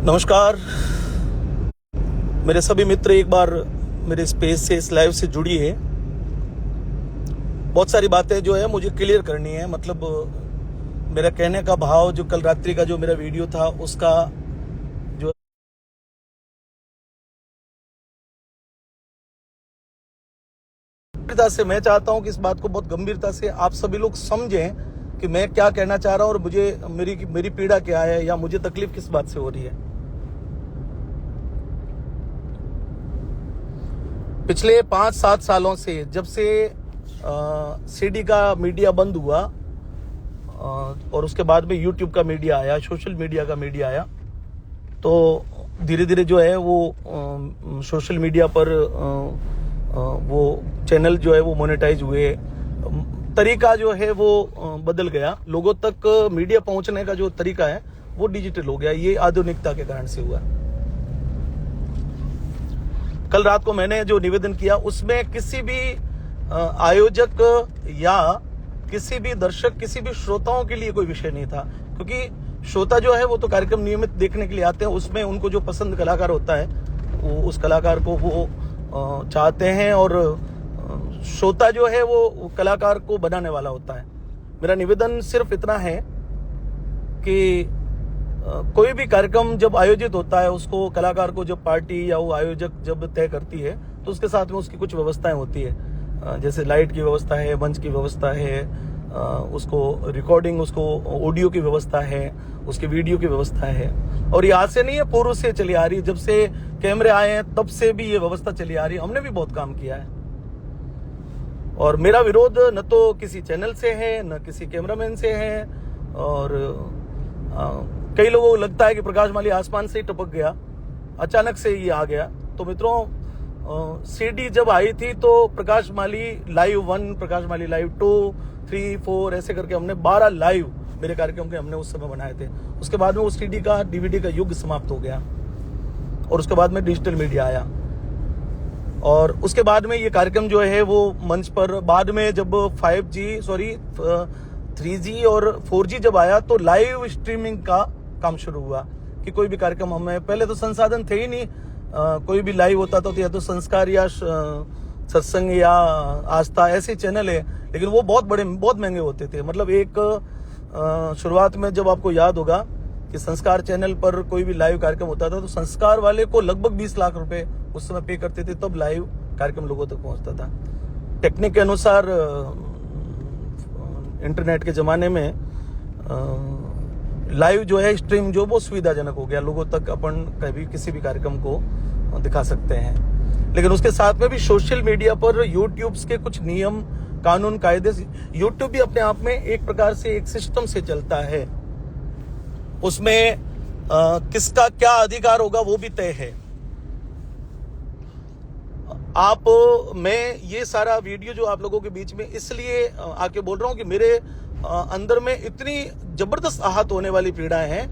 नमस्कार मेरे सभी मित्र, एक बार मेरे स्पेस से इस लाइव से जुड़िए। बहुत सारी बातें जो है मुझे क्लियर करनी है। मतलब मेरा कहने का भाव, जो कल रात्रि का जो मेरा वीडियो था उसका जो गंभीरता से मैं चाहता हूं कि इस बात को बहुत गंभीरता से आप सभी लोग समझें कि मैं क्या कहना चाह रहा हूं और मुझे मेरी पीड़ा क्या है या मुझे तकलीफ किस बात से हो रही है। पिछले 5-7 सालों से जब से सीडी का मीडिया बंद हुआ और उसके बाद में यूट्यूब का मीडिया आया, सोशल मीडिया का मीडिया आया, तो धीरे धीरे जो है वो सोशल मीडिया पर वो चैनल जो है वो मोनेटाइज हुए, तरीका जो है वो बदल गया। लोगों तक मीडिया पहुंचने का जो तरीका है वो डिजिटल हो गया। ये आधुनिकता के कारण से हुआ। कल रात को मैंने जो निवेदन किया उसमें किसी भी आयोजक या किसी भी दर्शक, किसी भी श्रोताओं के लिए कोई विषय नहीं था, क्योंकि श्रोता जो है वो तो कार्यक्रम नियमित देखने के लिए आते हैं। उसमें उनको जो पसंद कलाकार होता है वो उस कलाकार को वो चाहते हैं और श्रोता जो है वो कलाकार को बनाने वाला होता है। मेरा निवेदन सिर्फ इतना है कि कोई भी कार्यक्रम जब आयोजित होता है उसको कलाकार को जब पार्टी या वो आयोजक जब तय करती है तो उसके साथ में उसकी कुछ व्यवस्थाएं होती है, जैसे लाइट की व्यवस्था है, मंच की व्यवस्था है, उसको रिकॉर्डिंग, उसको ऑडियो की व्यवस्था है, उसके वीडियो की व्यवस्था है। और ये आज से नहीं है, पूर्व से चली आ रही है। जब से कैमरे आए हैं तब से भी ये व्यवस्था चली आ रही है। हमने भी बहुत काम किया है और मेरा विरोध न तो किसी चैनल से है न किसी कैमरामैन से है। और कई लोगों को लगता है कि प्रकाश माली आसमान से ही टपक गया, अचानक से ये आ गया। तो मित्रों, सीडी जब आई थी तो प्रकाश माली लाइव 1, प्रकाश माली लाइव 2, 3, 4 ऐसे करके हमने 12 लाइव मेरे कार्यक्रम के हमने उस समय बनाए थे। उसके बाद में वो सीडी का, डीवीडी का युग समाप्त हो गया और उसके बाद में डिजिटल मीडिया आया। और उसके बाद में ये कार्यक्रम जो है वो मंच पर, बाद में जब 3G और 4G जब आया तो लाइव स्ट्रीमिंग का काम शुरू हुआ कि कोई भी कार्यक्रम, हमें पहले तो संसाधन थे ही नहीं, कोई भी लाइव होता था तो या तो संस्कार या सत्संग या आस्था ऐसे चैनल है, लेकिन वो बहुत महंगे होते थे। मतलब एक शुरुआत में जब आपको याद होगा कि संस्कार चैनल पर कोई भी लाइव कार्यक्रम होता था तो संस्कार वाले को लगभग 20 लाख रुपए उस समय पे करते थे, तब लाइव कार्यक्रम लोगों तक पहुंचता था। टेक्निक के अनुसार इंटरनेट के जमाने में लाइव जो है स्ट्रीम जो वो सुविधाजनक हो गया, लोगों तक अपन कभी किसी भी कार्यक्रम को दिखा सकते हैं। लेकिन उसके साथ में भी सोशल मीडिया पर यूट्यूब के कुछ नियम, कानून, कायदे, यूट्यूब भी अपने आप में एक प्रकार से एक सिस्टम से चलता है। उसमें किसका क्या अधिकार होगा वो भी तय है। मैं ये सारा वीडियो जो आप लोगों के बीच में इसलिए आके बोल रहा हूं कि मेरे अंदर में इतनी जबरदस्त आहत होने वाली पीड़ाएं हैं।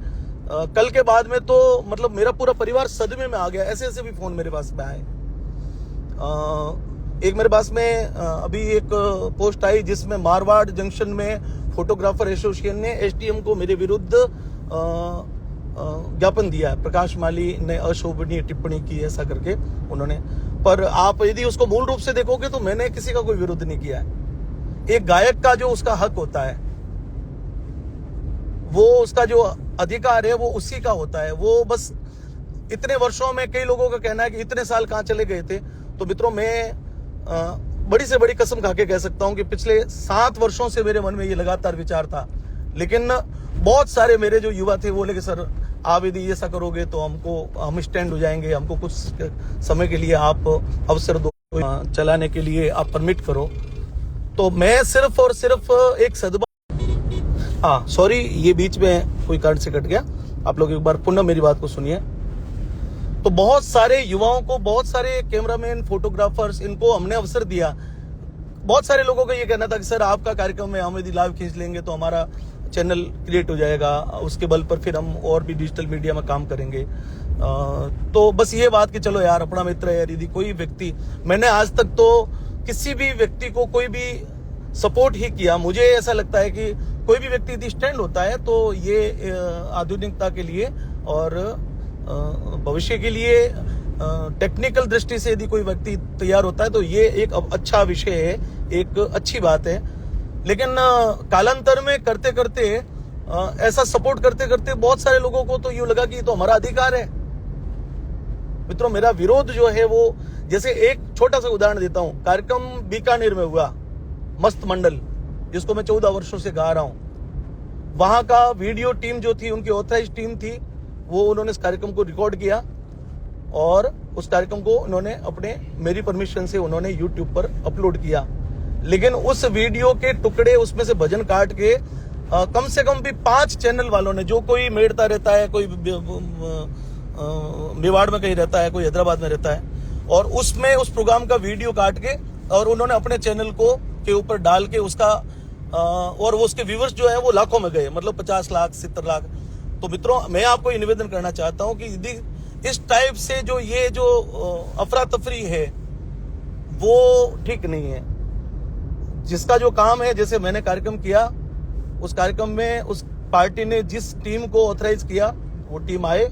कल के बाद में तो मतलब मेरा पूरा परिवार सदमे में आ गया। ऐसे ऐसे भी फोन मेरे पास में आए। एक मेरे पास में अभी एक पोस्ट आई जिसमें मारवाड़ जंक्शन में फोटोग्राफर एसोसिएशन ने एसडीएम को मेरे विरुद्ध ज्ञापन दिया है। प्रकाश माली ने अशोभनीय टिप्पणी की ऐसा करके उन्होंने। पर आप यदि उसको मूल रूप से देखोगे तो मैंने किसी का कोई विरोध नहीं किया है। एक गायक का जो उसका हक होता है, वो उसका जो अधिकार है वो उसी का होता है। वो बस इतने वर्षों में, कई लोगों का कहना है कि इतने साल कहां चले गए थे। तो मित्रों, मैं बड़ी से बड़ी कसम खा के कह सकता हूं कि पिछले 7 वर्षों से मेरे मन में ये लगातार विचार था। लेकिन बहुत सारे मेरे जो युवा थे वो बोले कि सर आप यदि ऐसा करोगे तो हम स्टैंड हो जाएंगे, हमको कुछ समय के लिए आप अवसर दो, चलाने के लिए आप परमिट करो। तो मैं सिर्फ और सिर्फ एक सॉरी, ये बीच में कोई कारण से कट गया। आप लोग एक बार पुनः मेरी बात को सुनिए। तो बहुत सारे युवाओं को, बहुत सारे कैमरामैन, फोटोग्राफर्स, इनको हमने अवसर दिया। बहुत सारे लोगों का ये कहना था कि सर आपका कार्यक्रम में हम यदि लाइव खींच लेंगे तो हमारा चैनल क्रिएट हो जाएगा, उसके बल पर फिर हम और भी डिजिटल मीडिया में काम करेंगे। तो बस ये बात कि चलो यार, अपना मित्र है। यदि कोई व्यक्ति, मैंने आज तक तो किसी भी व्यक्ति को कोई भी सपोर्ट ही किया। मुझे ऐसा लगता है कि कोई भी व्यक्ति यदि स्टैंड होता है तो ये आधुनिकता के लिए और भविष्य के लिए टेक्निकल दृष्टि से यदि कोई व्यक्ति तैयार होता है तो ये एक अच्छा विषय है, एक अच्छी बात है। लेकिन कालांतर में करते करते ऐसा सपोर्ट करते करते बहुत सारे लोगों को तो यूं लगा कि ये तो हमारा अधिकार है। मित्रों, मेरा विरोध जो है वो, जैसे एक छोटा सा उदाहरण देता हूं, कार्यक्रम बीकानेर में हुआ, मस्त मंडल, जिसको मैं 14 वर्षों से गा रहा हूं। वहां का वीडियो टीम जो थी, उनकी ऑथराइज टीम थी, वो उन्होंने इस कार्यक्रम को रिकॉर्ड किया और उस कार्यक्रम को उन्होंने मेरी परमिशन से उन्होंने यूट्यूब पर अपलोड किया। लेकिन उस वीडियो के टुकड़े, उसमें से भजन काट के कम से कम भी 5 चैनल वालों ने, जो कोई मेड़ता रहता है, कोई मेवाड़ में कहीं रहता है, कोई हैदराबाद में रहता है, और उसमें उस प्रोग्राम का वीडियो काट के और उन्होंने अपने चैनल के ऊपर डाल के उसका और वो उसके व्यूअर्स जो है वो लाखों में गए, मतलब 50 लाख 70 लाख। तो मित्रों, मैं आपको ये निवेदन करना चाहता हूं कि यदि इस टाइप से ये जो अफरा तफरी है वो ठीक नहीं है। जिसका जो काम है, जैसे मैंने कार्यक्रम किया, उस कार्यक्रम में उस पार्टी ने जिस टीम को ऑथराइज किया वो टीम आए,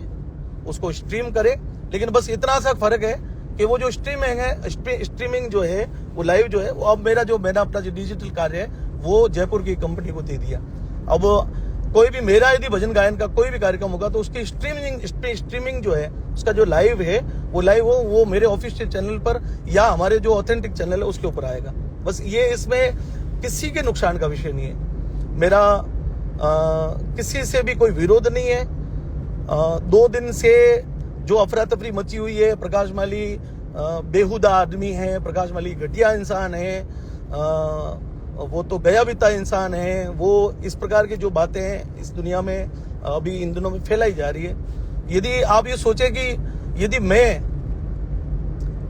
उसको स्ट्रीम करे। लेकिन बस इतना सा फर्क है कि वो जो स्ट्रीमिंग जो है, वो लाइव जो है, वो अब मैंने अपना जो डिजिटल कार्य है वो जयपुर की कंपनी को दे दिया। अब कोई भी मेरा यदि भजन गायन का कोई भी कार्यक्रम होगा तो उसकी स्ट्रीमिंग जो है, उसका जो लाइव है वो मेरे ऑफिशियल चैनल पर या हमारे जो ऑथेंटिक चैनल है उसके ऊपर आएगा। बस ये, इसमें किसी के नुकसान का विषय नहीं है। मेरा किसी से भी कोई विरोध नहीं है। 2 दिन से जो अफरा तफरी मची हुई है, प्रकाश माली बेहुदा आदमी है, प्रकाश माली घटिया इंसान है, वो तो गया बीता इंसान है, वो इस प्रकार की जो बातें हैं इस दुनिया में अभी इन दिनों में फैलाई जा रही है। यदि आप ये सोचे कि यदि मैं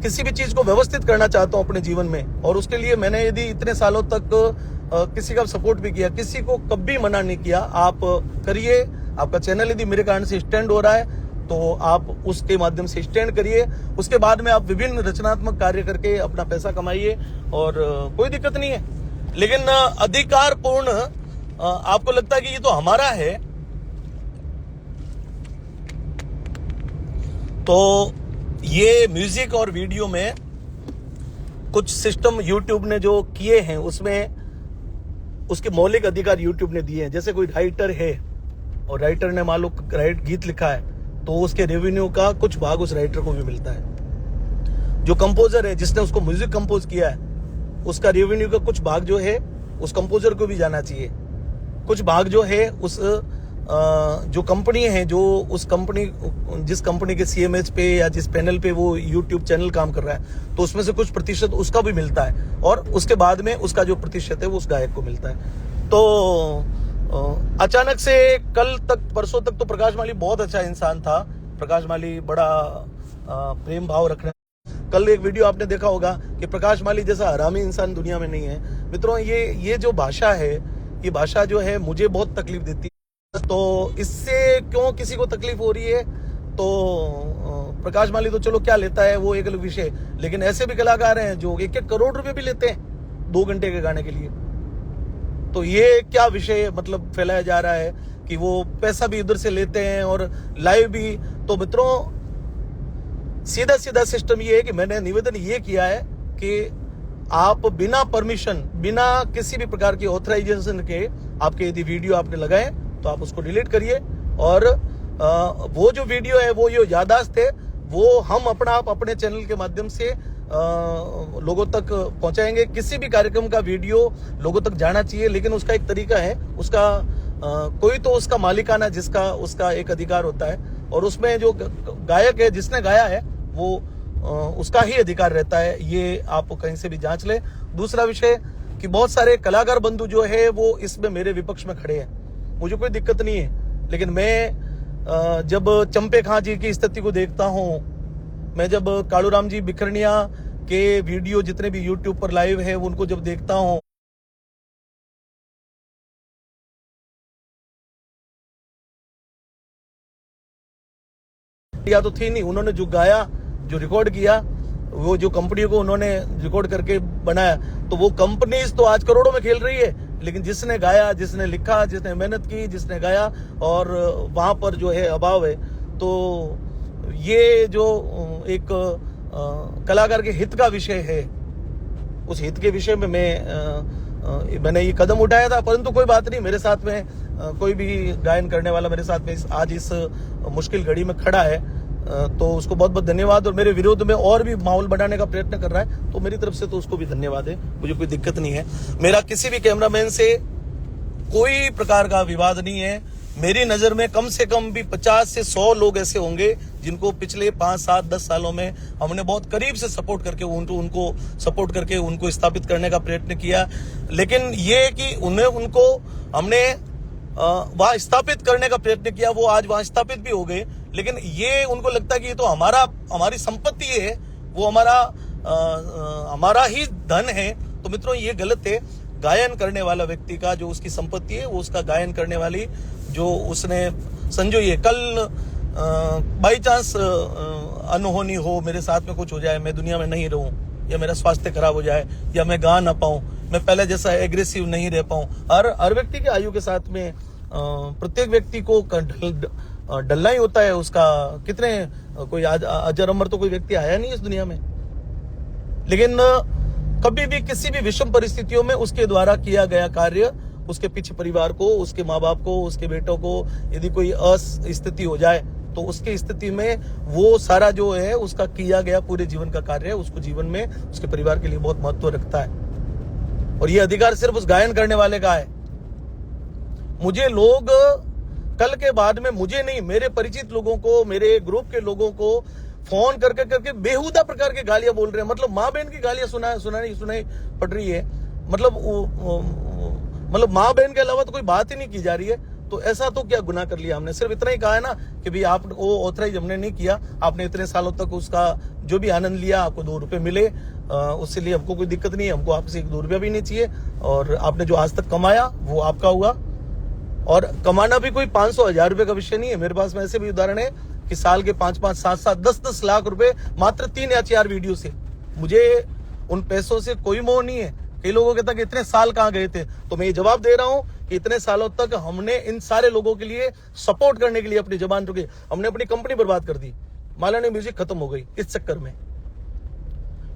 किसी भी चीज को व्यवस्थित करना चाहता हूं अपने जीवन में, और उसके लिए मैंने यदि इतने सालों तक किसी का सपोर्ट भी किया, किसी को कभी मना नहीं किया, आप करिए। आपका चैनल यदि मेरे कारण से स्टैंड हो रहा है तो आप उसके माध्यम से स्टैंड करिए। उसके बाद में आप विभिन्न रचनात्मक कार्य करके अपना पैसा कमाइए और कोई दिक्कत नहीं है। लेकिन अधिकारपूर्ण आपको लगता है कि ये तो हमारा है, तो ये म्यूजिक और वीडियो में कुछ सिस्टम यूट्यूब ने जो किए हैं उसमें उसके मौलिक अधिकार यूट्यूब ने दिए हैं। जैसे कोई राइटर है और राइटर ने मान लो गीत लिखा है तो उसके रेवेन्यू का कुछ भाग उस राइटर को भी मिलता है। जो कंपोजर है, जिसने उसको म्यूजिक कंपोज किया है, उसका रेवेन्यू का कुछ भाग जो है उस कंपोजर को भी जाना चाहिए। कुछ भाग जो है उस जो कंपनी है, जो उस कंपनी, जिस कंपनी के सीएमएच पे या जिस पैनल पे वो यूट्यूब चैनल काम कर रहा है, तो उसमें से कुछ प्रतिशत उसका भी मिलता है और उसके बाद में उसका जो प्रतिशत है वो उस गायक को मिलता है। तो अचानक से कल तक, परसों तक तो प्रकाश माली बहुत अच्छा इंसान था, प्रकाश माली बड़ा प्रेम भाव रखने। कल एक वीडियो आपने देखा होगा कि प्रकाश माली जैसा हरामी इंसान दुनिया में नहीं है। मित्रों, ये जो भाषा है, ये भाषा जो है मुझे बहुत तकलीफ देती है। तो इससे क्यों किसी को तकलीफ हो रही है, तो प्रकाश माली तो चलो क्या लेता है वो एक अलग विषय, लेकिन ऐसे भी कलाकार हैं जो 1-1 करोड़ रुपए भी लेते हैं 2 घंटे के गाने के लिए। तो ये क्या विषय मतलब फैलाया जा रहा है कि वो पैसा भी उधर से लेते हैं और लाइव भी। तो मित्रों, सीधा सीधा सिस्टम ये है कि मैंने निवेदन ये किया है कि आप बिना परमिशन, बिना किसी भी प्रकार की ऑथराइजेशन के आपके यदि वीडियो आपने लगाए तो आप उसको डिलीट करिए। और वो जो वीडियो है, वो जो याददाश्त है, वो हम अपने चैनल के माध्यम से लोगों तक पहुंचाएंगे। किसी भी कार्यक्रम का वीडियो लोगों तक जाना चाहिए, लेकिन उसका एक तरीका है, उसका कोई तो उसका मालिकाना, जिसका उसका एक अधिकार होता है, और उसमें जो गायक है, जिसने गाया है, वो उसका ही अधिकार रहता है। ये आप कहीं से भी जांच ले। दूसरा विषय कि बहुत सारे कलाकार बंधु जो है वो इसमें मेरे विपक्ष में खड़े हैं, मुझे कोई दिक्कत नहीं है। लेकिन मैं जब चंपे खां जी की स्थिति को देखता हूं, मैं जब कालूराम जी बिखरनिया के वीडियो जितने भी यूट्यूब पर लाइव है उनको जब देखता हूं, या तो थी नहीं, उन्होंने जो गाया, जो रिकॉर्ड किया, वो जो कंपनी को उन्होंने रिकॉर्ड करके बनाया, तो वो कंपनीज तो आज करोड़ों में खेल रही है, लेकिन जिसने गाया, जिसने लिखा, जिसने मेहनत की, जिसने गाया, और वहां पर जो है अभाव है। तो ये जो एक कलाकार के हित का विषय है, उस हित के विषय में मैंने ये कदम उठाया था। परंतु कोई बात नहीं, मेरे साथ में कोई भी गायन करने वाला मेरे साथ में आज इस मुश्किल घड़ी में खड़ा है, तो उसको बहुत बहुत धन्यवाद। और मेरे विरोध में और भी माहौल बढ़ाने का प्रयत्न कर रहा है, तो मेरी तरफ से तो उसको भी धन्यवाद है, मुझे कोई दिक्कत नहीं है। मेरा किसी भी कैमरामैन से कोई प्रकार का विवाद नहीं है। मेरी नजर में कम से कम भी 50 से 100 लोग ऐसे होंगे जिनको पिछले 5, 7, 10 सालों में हमने बहुत करीब से सपोर्ट करके उनको सपोर्ट करके उनको स्थापित करने का प्रयत्न किया। लेकिन ये कि उनको हमने वहां स्थापित करने का प्रयत्न किया, वो आज वहां स्थापित भी हो गए। लेकिन ये उनको लगता है कि ये तो हमारी संपत्ति है, वो हमारा ही धन है। तो मित्रों, ये गलत है। गायन करने वाला व्यक्ति का जो उसकी संपत्ति है, वो उसका गायन करने वाली जो उसने संजोई। कल बाई चांस अनहोनी हो, मेरे साथ में कुछ हो जाए, मैं दुनिया में नहीं रहूं, या मेरा स्वास्थ्य खराब हो जाए, या मैं गा ना पाऊं, मैं पहले जैसा एग्रेसिव नहीं रह पाऊं। हर व्यक्ति के आयु के साथ में प्रत्येक व्यक्ति को डलना ही होता है। उसका कितने कोई अजर अमर तो कोई व्यक्ति आया नहीं इस दुनिया में। लेकिन कभी भी किसी भी विषम परिस्थितियों में उसके द्वारा किया गया कार्य, उसके पीछे परिवार को, उसके माँ बाप को, उसके बेटों को यदि कोई अस्थिति हो जाए, तो उसकी स्थिति में वो सारा जो है उसका किया गया पूरे जीवन का कार्य है, उसको जीवन में उसके परिवार के लिए बहुत महत्व रखता है। और ये अधिकार सिर्फ उस गायन करने वाले का है। मुझे लोग कल के बाद में, मुझे नहीं, मेरे परिचित लोगों को, मेरे ग्रुप के लोगों को फोन करके बेहुदा प्रकार के गालियां बोल रहे हैं। मतलब माँ बहन की गालियां सुनाई पड़ रही है। मतलब माँ बहन के अलावा तो कोई बात ही नहीं की जा रही है। तो ऐसा तो क्या गुनाह कर लिया हमने? सिर्फ इतना ही कहा है ना कि भाई आप वो ऑथराइज हमने नहीं किया, आपने इतने सालों तक उसका जो भी आनंद लिया, आपको 2 रुपए मिले, उससे लिए हमको कोई दिक्कत नहीं है, हमको आपसे 1-2 रुपया भी नहीं चाहिए। और आपने जो आज तक कमाया वो आपका हुआ। और कमाना भी कोई 500-1000 रुपए का विषय नहीं है। मेरे पास में ऐसे भी उदाहरण है कि साल के 5-5, 7-7, 10-10 लाख रुपए मात्र 3 या 4 वीडियो से। मुझे उन पैसों से कोई मोह नहीं है। कई लोगों के तक इतने साल कहां गए थे? तो मैं ये जवाब दे रहा हूं कि इतने सालों तक हमने इन सारे लोगों के लिए सपोर्ट करने के लिए अपनी जबान रुकी, हमने अपनी कंपनी बर्बाद कर दी। मालानी म्यूजिक खत्म हो गई इस चक्कर में।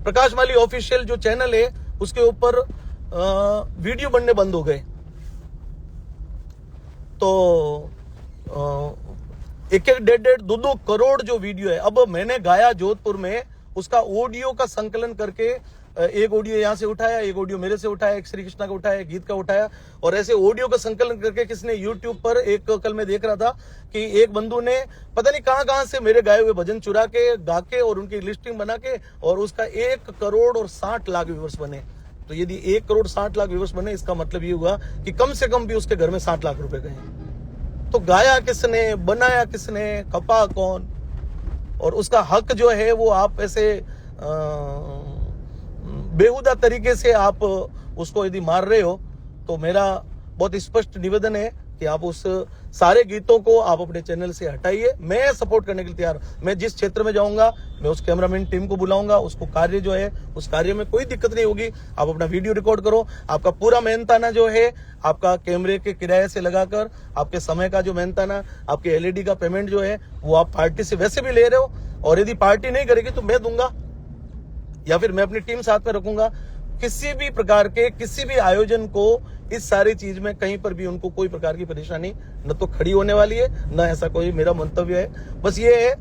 प्रकाश माली ऑफिशियल जो चैनल है उसके ऊपर वीडियो बनने बंद हो गए। तो 1-1, 1.5, 2-2 करोड़ जो वीडियो है। अब मैंने गाया जोधपुर में, उसका ऑडियो का संकलन करके एक ऑडियो यहां से उठाया, एक ऑडियो मेरे से उठाया, एक श्री कृष्णा का उठाया, एक गीत का उठाया, और ऐसे ऑडियो का संकलन करके किसने यूट्यूब पर एक कल मैं देख रहा था कि एक बंधु ने पता नहीं कहां से मेरे गाए हुए भजन चुरा के, गा के और उनकी लिस्टिंग बना के, और उसका 1 करोड़ और 60 लाख व्यूअर्स बने। तो यदि 1 करोड़ 60 लाख व्यूअर्स बने, इसका मतलब ये हुआ कि कम से कम भी उसके घर में 60 लाख रुपए गए। तो गाया किसने, बनाया किसने, खपा कौन? और उसका हक जो है वो आप ऐसे बेहुदा तरीके से आप उसको यदि मार रहे हो, तो मेरा बहुत स्पष्ट निवेदन है कि आप उस सारे गीतों को आप अपने चैनल से हटाइए। मैं सपोर्ट करने के लिए तैयार हूं। मैं जिस क्षेत्र में जाऊंगा, मैं उस कैमरामैन टीम को बुलाऊंगा, उसको कार्य जो है उस कार्य में कोई दिक्कत नहीं होगी। आप अपना वीडियो रिकॉर्ड करो, आपका पूरा मेहनताना जो है आपका कैमरे के किराए से लगाकर, आपके समय का जो मेहनताना, आपके एलईडी का पेमेंट जो है वो आप पार्टी से वैसे भी ले रहे हो, और यदि पार्टी नहीं करेगी तो मैं दूंगा, या फिर मैं अपनी टीम साथ में रखूंगा। किसी भी प्रकार के किसी भी आयोजन को इस सारी चीज में कहीं पर भी उनको कोई प्रकार की परेशानी न तो खड़ी होने वाली है, न ऐसा कोई मेरा मंतव्य है। बस ये है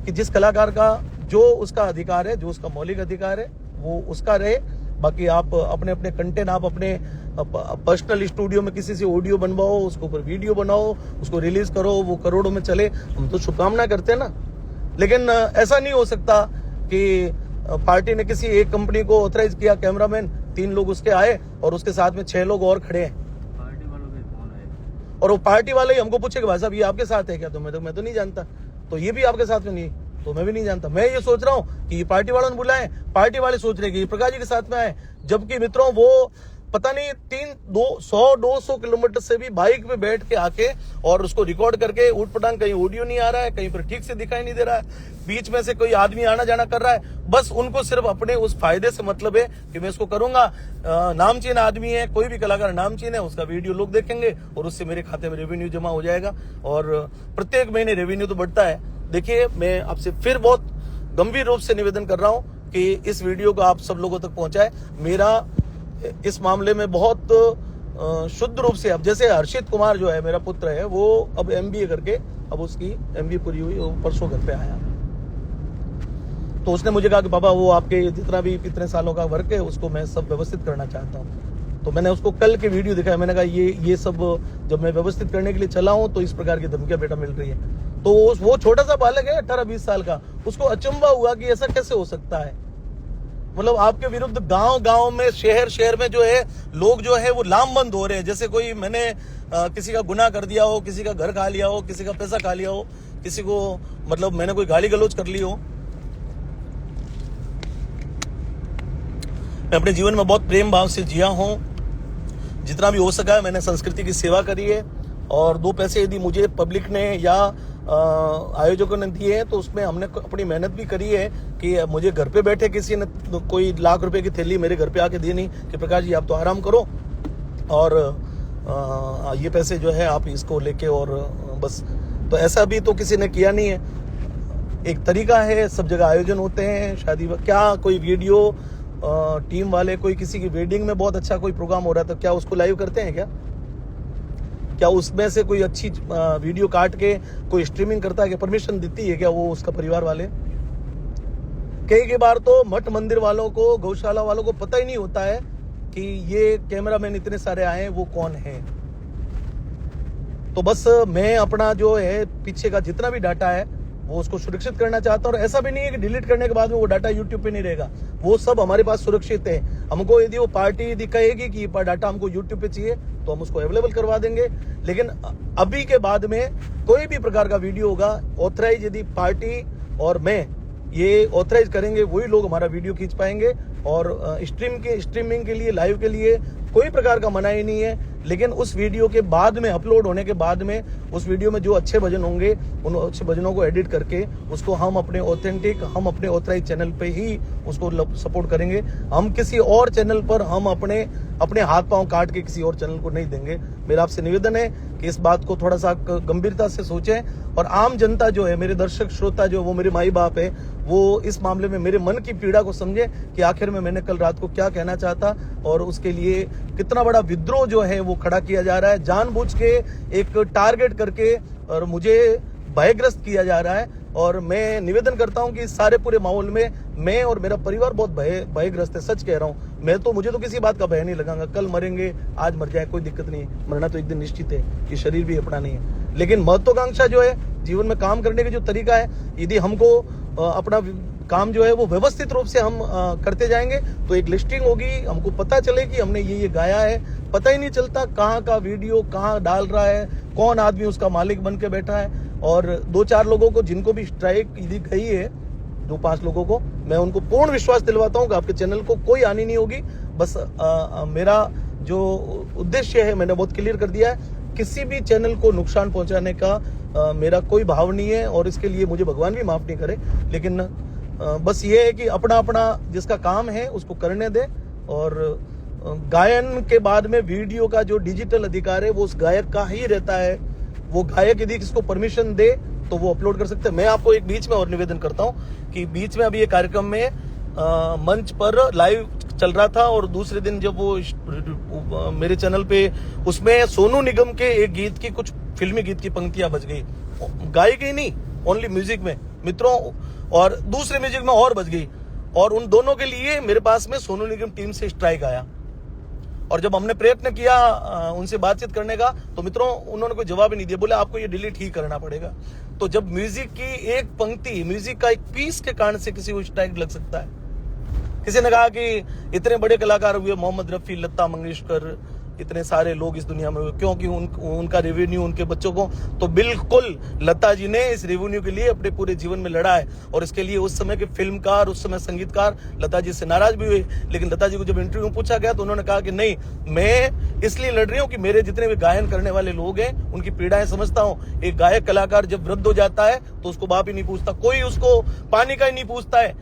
कि जिस कलाकार का जो उसका अधिकार है, जो उसका मौलिक अधिकार है, वो उसका रहे। बाकी आप अपने अपने कंटेंट, आप अपने पर्सनल स्टूडियो में किसी से ऑडियो बनवाओ, उसके ऊपर वीडियो बनाओ, उसको रिलीज करो, वो करोड़ों में चले, हम तो शुभकामना करते हैं ना। लेकिन ऐसा नहीं हो सकता कि पार्टी ने किसी एक कंपनी को ऑथराइज किया, कैमरामैन 3 लोग उसके आए और उसके साथ में 6 लोग और खड़े हैं, पार्टी वालों के फोन आए, और वो पार्टी वाले ही हमको पूछे कि भाई साहब ये आपके साथ है क्या? तो मैं तो नहीं जानता। तो ये भी आपके साथ में नहीं, तो मैं भी नहीं जानता। मैं ये सोच रहा हूँ कि ये पार्टी वालों ने बुलाए, पार्टी वाले सोच रहे कि ये प्रकाश जी के साथ में आए, जबकि मित्रों वो पता नहीं 100-200 किलोमीटर से भी बाइक पे बैठ के आके और उसको रिकॉर्ड करके ऊट पटांग, कहीं ऑडियो नहीं आ रहा है, कहीं पर ठीक से दिखाई नहीं दे रहा है, बीच में से कोई आदमी आना जाना कर रहा है, बस उनको सिर्फ अपने उस फायदे से मतलब है कि मैं इसको करूंगा, नामचीन आदमी है, कोई भी कलाकार नामचीन है, उसका वीडियो लोग देखेंगे और उससे मेरे खाते में रेवेन्यू जमा हो जाएगा और प्रत्येक महीने रेवेन्यू तो बढ़ता है। देखिए, मैं आपसे फिर बहुत गंभीर रूप से निवेदन कर रहा हूं कि इस वीडियो को आप सब लोगों तक पहुंचाए। मेरा इस मामले में बहुत शुद्ध रूप से, अब जैसे हर्षित कुमार जो है मेरा पुत्र है, वो अब MBA करके, अब उसकी MBA पूरी हुई, वो परसों घर पे आया, तो उसने मुझे कहा कि पापा वो आपके जितना भी कितने सालों का वर्क है उसको मैं सब व्यवस्थित करना चाहता हूँ। तो मैंने उसको कल के वीडियो दिखाया, मैंने कहा ये सब जब मैं व्यवस्थित करने के लिए चला हूँ तो इस प्रकार की धमकियां बेटा मिल रही है। तो वो छोटा सा बालक है 18-20 साल का, उसको अचंभा हुआ कि ऐसा कैसे हो सकता है। मतलब आपके विरुद्ध गांव में, शहर में जो है लोग जो है वो लामबंद हो रहे हैं, जैसे कोई मैंने किसी का गुनाह कर दिया हो, किसी का घर खा लिया हो, किसी का पैसा खा लिया हो, किसी को मतलब मैंने कोई गाली गलौज कर ली हो। मैं अपने जीवन में बहुत प्रेम भाव से जिया हूं, जितना भी हो सका है मैंने संस्कृति की सेवा करी है और 2 पैसे यदि मुझे पब्लिक ने या आयोजकों ने दिए हैं तो उसमें हमने अपनी मेहनत भी करी है कि मुझे घर पे बैठे किसी ने कोई लाख रुपए की थैली मेरे घर पे आके दी नहीं कि प्रकाश जी आप तो आराम करो और ये पैसे जो है आप इसको लेके और बस, तो ऐसा भी तो किसी ने किया नहीं है। एक तरीका है, सब जगह आयोजन होते हैं शादी, क्या कोई वीडियो टीम वाले, कोई किसी की वेडिंग में बहुत अच्छा कोई प्रोग्राम हो रहा था, क्या उसको लाइव करते हैं क्या उसमें से कोई अच्छी वीडियो काट के कोई स्ट्रीमिंग करता है, क्या परमिशन देती है क्या वो उसका परिवार वाले? कई बार तो मठ मंदिर वालों को, गौशाला वालों को पता ही नहीं होता है कि ये कैमरामैन इतने सारे आए हैं वो कौन है। तो बस मैं अपना जो है पीछे का जितना भी डाटा है वो उसको सुरक्षित करना चाहता हूं और ऐसा भी नहीं है कि डिलीट करने के बाद में वो डाटा यूट्यूब पे नहीं रहेगा, वो सब हमारे पास सुरक्षित है। हमको यदि वो पार्टी यदि कहेगी कि ये डाटा हमको यूट्यूब पे चाहिए तो हम उसको अवेलेबल करवा देंगे, लेकिन अभी के बाद में कोई भी प्रकार का वीडियो होगा ऑथराइज यदि पार्टी और मैं ये ऑथराइज करेंगे वही लोग हमारा वीडियो खींच पाएंगे और स्ट्रीमिंग के लिए, लाइव के लिए कोई प्रकार का मनाही नहीं है। लेकिन उस वीडियो के बाद में, अपलोड होने के बाद में, उस वीडियो में जो अच्छे भजन होंगे उन अच्छे भजनों को एडिट करके उसको हम अपने अपने ऑथराइज चैनल पे ही उसको सपोर्ट करेंगे। हम किसी और चैनल पर हम अपने हाथ पांव काट के किसी और चैनल को नहीं देंगे। मेरा आपसे निवेदन है कि इस बात को थोड़ा सा गंभीरता से सोचें और आम जनता जो है, मेरे दर्शक श्रोता जो वो मेरे माई बाप है, वो इस मामले में मेरे मन की पीड़ा को समझे कि आखिर में मैंने कल रात को क्या कहना चाहता और उसके लिए कितना बड़ा विद्रोह जो है वो खड़ा किया जा रहा है, जानबूझ के एक टारगेट करके और मुझे भयग्रस्त किया जा रहा है। और मैं निवेदन करता हूं कि इस सारे पूरे माहौल में मैं और मेरा परिवार बहुत भयग्रस्त है, सच कह रहा हूं। मैं तो, मुझे तो किसी बात का भय नहीं लगाऊंगा, कल मरेंगे आज मर जाए कोई दिक्कत नहीं, मरना तो एक दिन निश्चित है, ये शरीर भी अपना नहीं है। लेकिन महत्वाकांक्षा जो है जीवन में काम करने का जो तरीका है, यदि हमको अपना काम जो है वो व्यवस्थित रूप से हम करते जाएंगे तो एक लिस्टिंग होगी, हमको पता चले कि हमने ये गाया है, पता ही नहीं चलता कहाँ का वीडियो कहाँ डाल रहा है, कौन आदमी उसका मालिक बन के बैठा है। और 2-4 लोगों को जिनको भी स्ट्राइक यदि गई है, 2-5 लोगों को, मैं उनको पूर्ण विश्वास दिलवाता हूं कि आपके चैनल को कोई हानि नहीं होगी। बस मेरा जो उद्देश्य है मैंने बहुत क्लियर कर दिया है, किसी भी चैनल को नुकसान पहुंचाने का मेरा कोई भाव नहीं है और इसके लिए मुझे भगवान भी माफ नहीं करे। लेकिन बस ये है कि अपना जिसका काम है उसको करने दे और गायन के बाद में वीडियो का जो डिजिटल अधिकार है वो उस गायक का ही रहता है। वो गायक यदि किसको परमिशन दे तो वो अपलोड कर सकते हैं। मैं आपको एक बीच में और निवेदन करता हूं कि बीच में अभी ये कार्यक्रम में मंच पर लाइव चल रहा था और दूसरे दिन जब वो मेरे चैनल पे उसमें सोनू निगम के एक गीत की, कुछ फिल्मी गीत की पंक्तियां बज गई, गाई गई नहीं, ओनली म्यूजिक में मित्रों, और दूसरे म्यूजिक में और बज गई और उन दोनों के लिए मेरे पास में सोनू निगम टीम से स्ट्राइक आया। और जब हमने प्रयत्न किया उनसे बातचीत करने का तो मित्रों उन्होंने कोई जवाब ही नहीं दिया, बोले आपको ये डिलीट ही करना पड़ेगा। तो जब म्यूजिक की एक पंक्ति, म्यूजिक का एक पीस के कारण से किसी को स्ट्राइक लग सकता है। किसी ने कहा कि इतने बड़े कलाकार हुए, मोहम्मद रफी, लता मंगेशकर, इतने सारे लोग इस दुनिया में हुए, क्योंकि उनका रेवेन्यू उनके बच्चों को, तो बिल्कुल लता जी ने इस रेवेन्यू के लिए अपने पूरे जीवन में लड़ा है। और इसके लिए उस समय के फिल्मकार, उस समय संगीतकार लता जी से नाराज भी हुए, लेकिन लता जी को जब इंटरव्यू में पूछा गया तो उन्होंने कहा कि नहीं, मैं इसलिए लड़ रही हूँ कि मेरे जितने भी गायन करने वाले लोग हैं उनकी पीड़ाएं समझता हूँ। एक गायक कलाकार जब वृद्ध हो जाता है तो उसको बाप ही नहीं पूछता, कोई उसको पानी का ही नहीं पूछता है।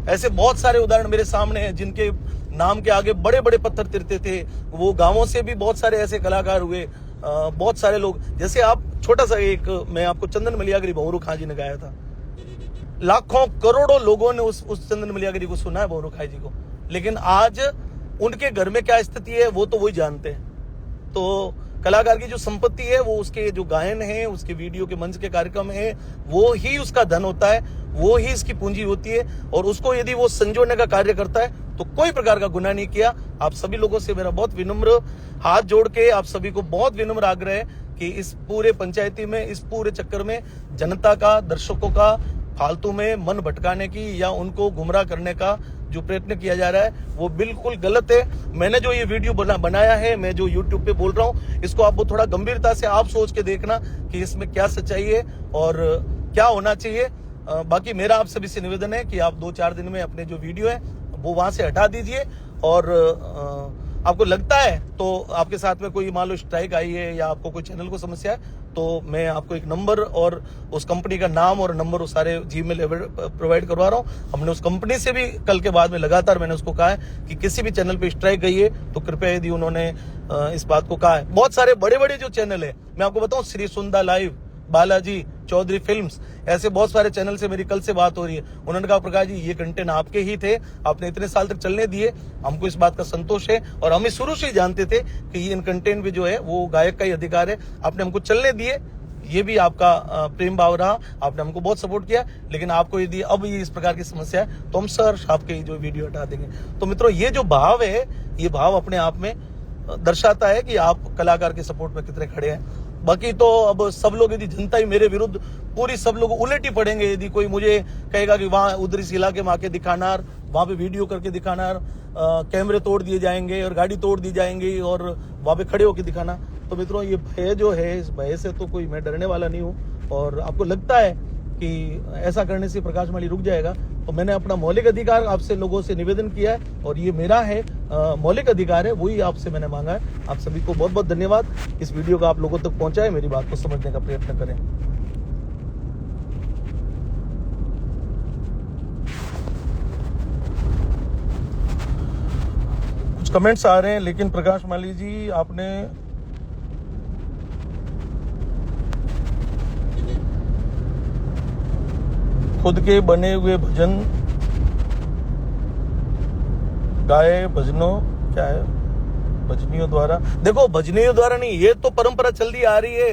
ऐसे बहुत सारे उदाहरण मेरे सामने हैं जिनके नाम के आगे बड़े बड़े पत्थर तिरते थे। वो गांवों से भी बहुत सारे ऐसे कलाकार हुए, बहुत सारे लोग। जैसे आप छोटा सा एक, मैं आपको चंदन मलियागरी भंवरू खां जी ने गाया था, लाखों करोड़ों लोगों ने उस चंदन मलियागरी को सुना है, भंवरू खां जी को, लेकिन आज उनके घर में क्या स्थिति है वो तो वही जानते हैं। तो कलाकार की जो संपत्ति है वो उसके जो गायन है, उसके वीडियो के मंच के कार्यक्रम है, वो ही उसका धन होता है, वो ही इसकी पूंजी होती है। और उसको यदि वो संजोने का कार्य करता है तो कोई प्रकार का गुनाह नहीं किया। आप सभी लोगों से मेरा बहुत विनम्र हाथ जोड़ के आप सभी को बहुत विनम्र आग्रह है कि इस पूरे पंचायती में, इस पूरे चक्कर में जनता का, दर्शकों का फालतू में मन भटकाने की या उनको गुमराह करने का जो प्रयत्न किया जा रहा है वो बिल्कुल गलत है। मैंने जो ये वीडियो बनाया है, मैं जो YouTube पे बोल रहा हूँ, इसको आप थोड़ा गंभीरता से आप सोच के देखना कि इसमें क्या सच्चाई है और क्या होना चाहिए। बाकी मेरा आप सभी से निवेदन है कि आप 2-4 दिन में अपने जो वीडियो है वो वहां से हटा दीजिए। और आपको लगता है तो आपके साथ में कोई मान लो स्ट्राइक आई है या आपको कोई चैनल को समस्या है तो मैं आपको एक नंबर और उस कंपनी का नाम और नंबर वो सारे जीमेल प्रोवाइड करवा रहा हूँ। हमने उस कंपनी से भी कल के बाद में लगातार मैंने उसको कहा है कि किसी भी चैनल पे स्ट्राइक गई है तो कृपया, यदि उन्होंने इस बात को कहा है, बहुत सारे बड़े बड़े जो चैनल है, मैं आपको बताऊं, श्री सुंदा लाइव, बालाजी, चौधरी फिल्म्स, ऐसे बहुत सारे चैनल से मेरी कल से बात हो रही है। उन्होंने कहा प्रकाश जी ये कंटेंट आपके ही थे, आपने इतने साल तक चलने दिए, हमको इस बात का संतोष है और हम शुरू से ही जानते थे कि ये इन कंटेंट पे जो है वो गायक का ही अधिकार है, आपने हमको चलने दिए, ये भी आपका प्रेम भाव रहा, आपने हमको बहुत सपोर्ट किया। लेकिन आपको यदि अब ये इस प्रकार की समस्या है तो हम सर आपके जो वीडियो हटा देंगे। तो मित्रों, ये जो भाव है, ये भाव अपने आप में दर्शाता है कि आप कलाकार के सपोर्ट में कितने खड़े हैं। बाकी तो अब सब लोग, यदि जनता ही मेरे विरुद्ध पूरी सब लोग उलट ही पड़ेंगे, यदि कोई मुझे कहेगा कि वहां उधर इस इलाके में आके दिखाना, वहां पे वीडियो करके दिखाना, कैमरे तोड़ दिए जाएंगे और गाड़ी तोड़ दी जाएंगी और वहां पे खड़े होकर दिखाना, तो मित्रों ये भय जो है, इस भय से तो कोई मैं डरने वाला नहीं हूँ। और आपको लगता है कि ऐसा करने से प्रकाश माली रुक जाएगा, तो मैंने अपना मौलिक अधिकार आपसे लोगों से निवेदन किया है और ये मेरा है मौलिक अधिकार है, वही आपसे मैंने मांगा है। आप सभी को बहुत बहुत धन्यवाद। इस वीडियो को आप लोगों तक पहुंचाए, मेरी बात को समझने का प्रयत्न करें। कुछ कमेंट्स आ रहे हैं, लेकिन प्रकाश माली जी आपने खुद के बने हुए भजन गाए, भजनों क्या है, भजनियों द्वारा, देखो भजनियों द्वारा नहीं, ये तो परंपरा चलती आ रही है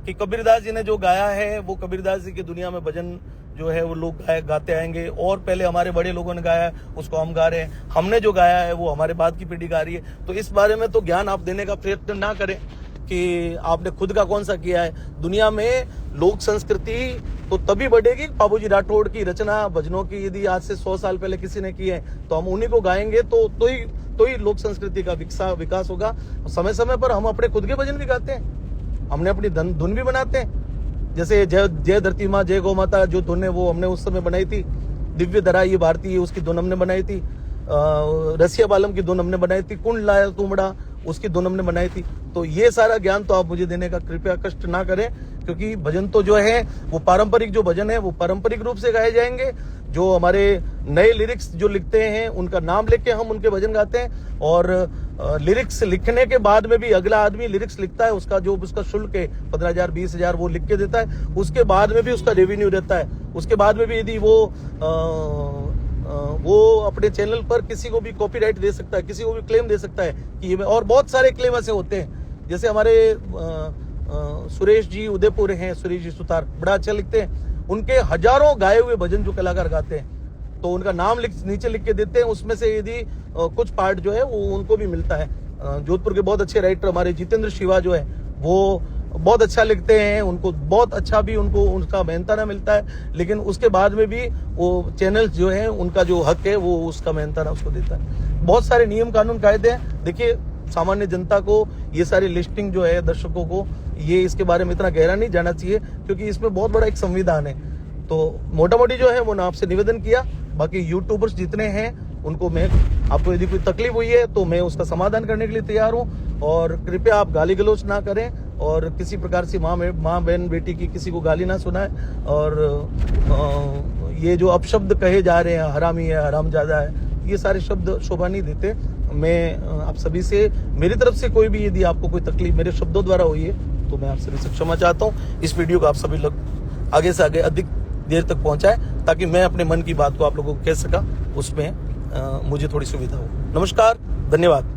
कि कबीरदास जी ने जो गाया है वो कबीरदास जी की दुनिया में भजन जो है वो लोग गाते आएंगे, और पहले हमारे बड़े लोगों ने गाया है उसको हम गा रहे हैं, हमने जो गाया है वो हमारे बाद की पीढ़ी गा रही है। तो इस बारे में तो ज्ञान आप देने का प्रयत्न ना करें कि आपने खुद का कौन सा किया है। दुनिया में लोक संस्कृति तो तभी बढ़ेगी, बाबूजी राठौड़ की रचना भजनों की यदि आज से 100 साल पहले किसी ने की है तो हम उन्हीं को गाएंगे, तो ही लोक संस्कृति का विकास होगा। समय समय पर हम अपने खुद के भजन भी गाते हैं, हमने अपनी धुन भी बनाते हैं। जैसे जय धरती माँ जय गौ माता जो धुन है वो हमने उस समय बनाई थी, दिव्य धरा ये भारतीय उसकी धुन हमने बनाई थी, रसिया बालम की धुन हमने बनाई थी, कुंड लाया तुमड़ा उसकी धुन हमने बनाई थी। तो ये सारा ज्ञान तो आप मुझे देने का कृपया कष्ट ना करें, क्योंकि भजन तो जो है वो पारंपरिक जो भजन है वो पारंपरिक रूप से गाए जाएंगे। जो हमारे नए लिरिक्स जो लिखते हैं उनका नाम लेके हम उनके भजन गाते हैं, और लिरिक्स लिखने के बाद में भी अगला आदमी लिरिक्स लिखता है, उसका जो उसका शुल्क है 15,000 20,000 वो लिख के देता है, उसके बाद में भी उसका रेवेन्यू रहता है। उसके बाद में भी यदि वो अपने चैनल पर किसी को भी कॉपीराइट दे सकता है, किसी को भी क्लेम दे सकता है कि ये, और बहुत सारे क्लेम ऐसे होते हैं। जैसे हमारे सुरेश जी उदयपुर हैं, सुरेश जी सुतार बड़ा अच्छा लिखते हैं, उनके हजारों गाए हुए भजन जो कलाकार गाते हैं तो उनका नाम नीचे लिख के देते हैं, उसमें से यदि कुछ पार्ट जो है वो उनको भी मिलता है। जोधपुर के बहुत अच्छे राइटर हमारे जितेंद्र शिवा जो है वो बहुत अच्छा लिखते हैं, उनको बहुत अच्छा भी उनको उनका मेहनताना मिलता है, लेकिन उसके बाद में भी वो चैनल जो है उनका जो हक है वो उसका मेहनताना उसको देता है। बहुत सारे नियम कानून कायदे हैं। देखिए सामान्य जनता को ये सारी लिस्टिंग जो है, दर्शकों को ये इसके बारे में इतना गहरा नहीं जाना चाहिए, क्योंकि इसमें बहुत बड़ा एक संविधान है। तो मोटा मोटी जो है वो ना आपसे निवेदन किया। बाकी यूट्यूबर्स जितने हैं उनको मैं, आपको यदि कोई तकलीफ हुई है तो मैं उसका समाधान करने के लिए तैयार हूँ। और कृपया आप गाली गलौज ना करें और किसी प्रकार से माँ बहन बेटी की किसी को गाली ना सुनाए। और ये जो अपशब्द कहे जा रहे हैं, हरामी है, हरामजादा है, ये सारे शब्द शोभा नहीं देते। मैं आप सभी से, मेरी तरफ से कोई भी यदि आपको कोई तकलीफ मेरे शब्दों द्वारा हुई है तो मैं आप सभी से क्षमा चाहता हूँ। इस वीडियो को आप सभी लोग आगे से आगे अधिक देर तक पहुंचाएं ताकि मैं अपने मन की बात को आप लोगों को कह सका, उसमें मुझे थोड़ी सुविधा हो। नमस्कार, धन्यवाद।